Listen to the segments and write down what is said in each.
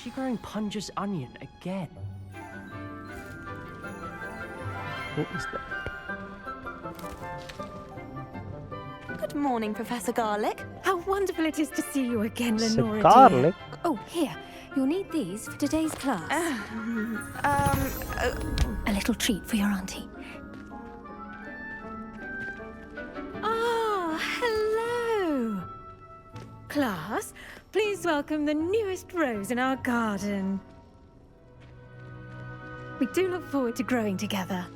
she growing Punja's onion again? What is that? Good morning, Professor Garlick. How wonderful it is to see you again, It's a Lenora garlic. dear. Oh, here. You'll need these for today's class. A little treat for your auntie. Ah, hello. Class, please welcome the newest rose in our garden. We do look forward to growing together.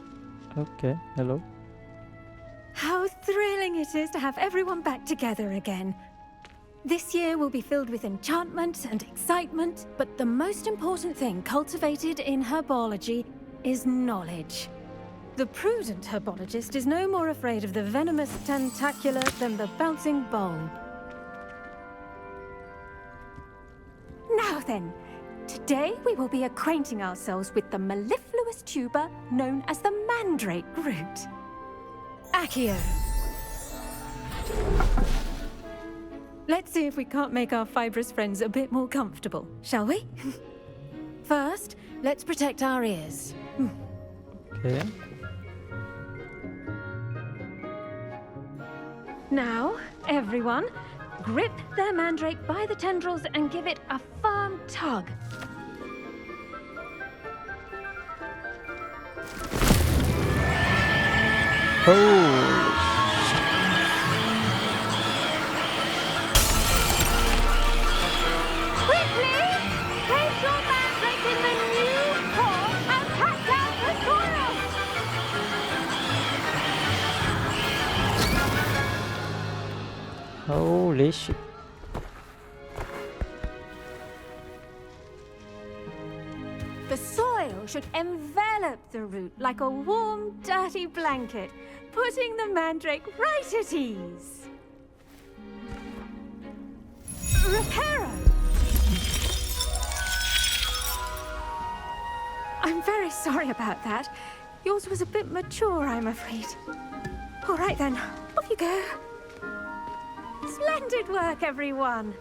Okay, hello. How thrilling it is to have everyone back together again. This year will be filled with enchantment and excitement, but the most important thing cultivated in herbology is knowledge. The prudent herbologist is no more afraid of the venomous tentacula than the bouncing bulb. Now then, today we will be acquainting ourselves with the mellifluous tuber known as the mandrake root. Accio. Let's see if we can't make our fibrous friends a bit more comfortable, shall we? First, let's protect our ears. Okay. Now, everyone, grip their mandrake by the tendrils and give it a firm tug. Holy Quickly! Place your mandrake in the new pot and pack down the soil! Holy shit. The soil should envelop the root like a warm, dirty blanket, putting the mandrake right at ease. Reparo! I'm very sorry about that. Yours was a bit mature, I'm afraid. All right then, off you go. Splendid work, everyone.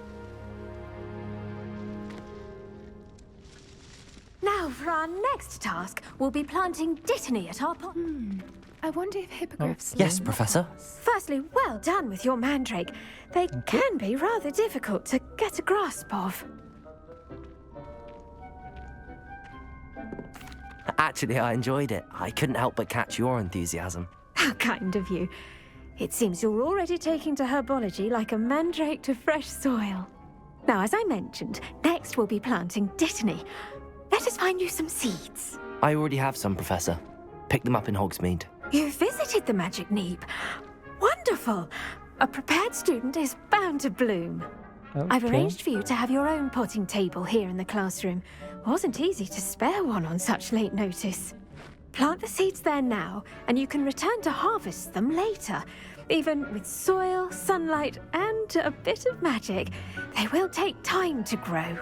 Now, for our next task, we'll be planting dittany at our pot. I wonder if hippogriffs... Yes, Professor. Firstly, well done with your mandrake. They can be rather difficult to get a grasp of. Actually, I enjoyed it. I couldn't help but catch your enthusiasm. How kind of you. It seems you're already taking to herbology like a mandrake to fresh soil. Now, as I mentioned, next we'll be planting dittany. Let us find you some seeds. I already have some, Professor. Picked them up in Hogsmeade. You visited the Magic Neep. Wonderful. A prepared student is bound to bloom. I've Okay. arranged for you to have your own potting table here in the classroom. Wasn't easy to spare one on such late notice. Plant the seeds there now, and you can return to harvest them later. Even with soil, sunlight, and a bit of magic, they will take time to grow.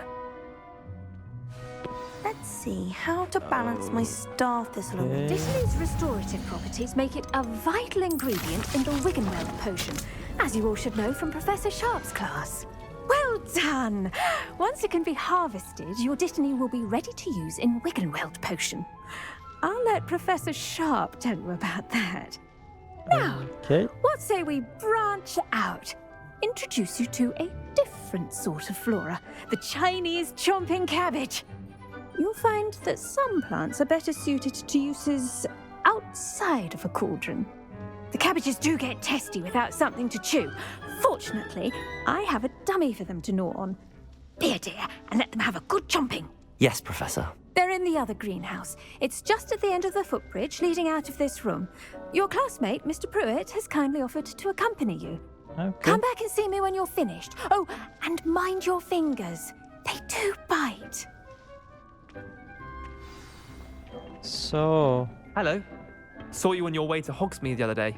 Let's see how to balance my star thistle. Okay. Dittany's restorative properties make it a vital ingredient in the Wiggenweld potion, as you all should know from Professor Sharp's class. Well done! Once it can be harvested, your dittany will be ready to use in Wiggenweld potion. I'll let Professor Sharp tell you about that. Now, Okay. what say we branch out? Introduce you to a different sort of flora, the Chinese chomping cabbage. You'll find that some plants are better suited to uses outside of a cauldron. The cabbages do get testy without something to chew. Fortunately, I have a dummy for them to gnaw on. Here, dear, and let them have a good chomping. Yes, Professor. They're in the other greenhouse. It's just at the end of the footbridge leading out of this room. Your classmate, Mr. Pruitt, has kindly offered to accompany you. Okay. Come back and see me when you're finished. Oh, and mind your fingers. They do bite. So, Hello. Saw you on your way to Hogsmeade the other day.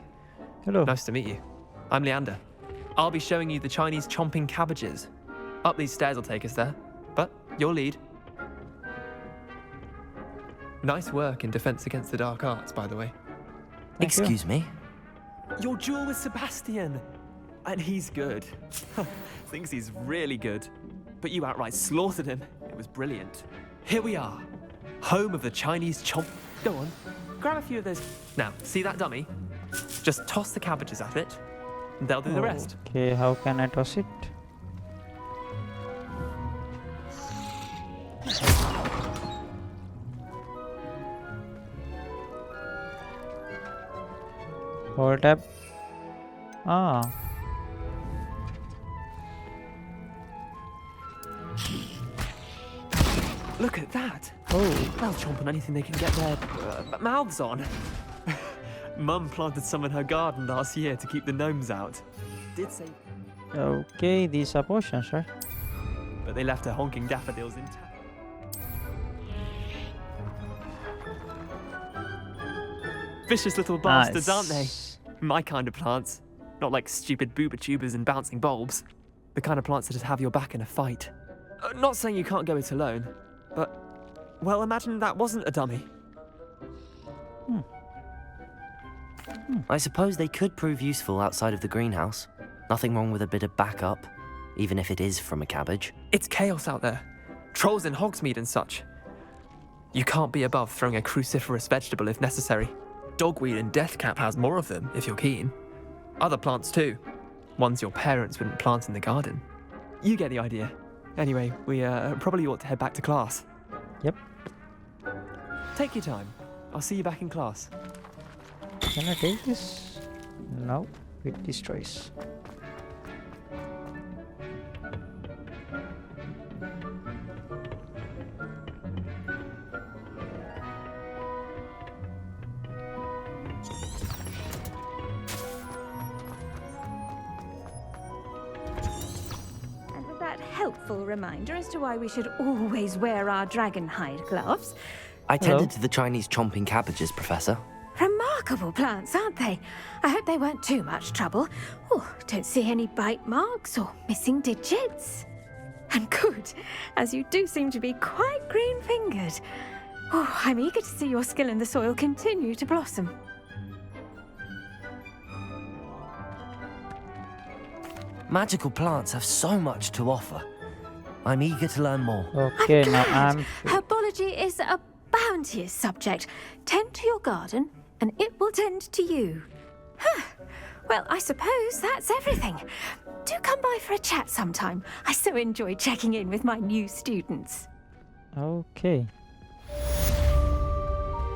hello. Nice to meet you. I'm Leander. I'll be showing you the Chinese chomping cabbages. Up these stairs will take us there, but your lead. Nice work in Defense Against the Dark Arts, by the way. Thank you. Excuse me? Your duel with Sebastian. And he's good. Thinks he's really good. But you outright slaughtered him. It was brilliant. Here we are, home of the Chinese chomp. Go on, grab a few of those. Now, see that dummy? Just toss the cabbages at it, and they'll do the rest. Okay, how can I toss it? Hold up. Ah. Look at that. Oh. They'll chomp on anything they can get their mouths on. Mum planted some in her garden last year to keep the gnomes out. Did say, Okay, these are potions, right? but they left her honking daffodils intact. Vicious little bastards, aren't they? My kind of plants. Not like stupid booba tubers and bouncing bulbs. The kind of plants that just have your back in a fight. Not saying you can't go it alone, but, well, imagine that wasn't a dummy. I suppose they could prove useful outside of the greenhouse. Nothing wrong with a bit of backup, even if it is from a cabbage. It's chaos out there. Trolls in Hogsmeade and such. You can't be above throwing a cruciferous vegetable if necessary. Dogweed and deathcap has more of them, if you're keen. Other plants too. Ones your parents wouldn't plant in the garden. You get the idea. Anyway, we probably ought to head back to class. Yep. Take your time. I'll see you back in class. Can I take this? No, it destroys. And with that helpful reminder as to why we should always wear our dragon hide gloves. I Hello? tended to the Chinese chomping cabbages, Professor. Remarkable plants, aren't they? I hope they weren't too much trouble. Oh, don't see any bite marks or missing digits. And good, as you do seem to be quite green-fingered. Oh, I'm eager to see your skill in the soil continue to blossom. Magical plants have so much to offer. I'm eager to learn more. Okay, I'm now glad. I'm free. Herbology is a bounteous subject. Tend to your garden, and it will tend to you. Huh. Well, I suppose that's everything. Do come by for a chat sometime. I so enjoy checking in with my new students. Okay.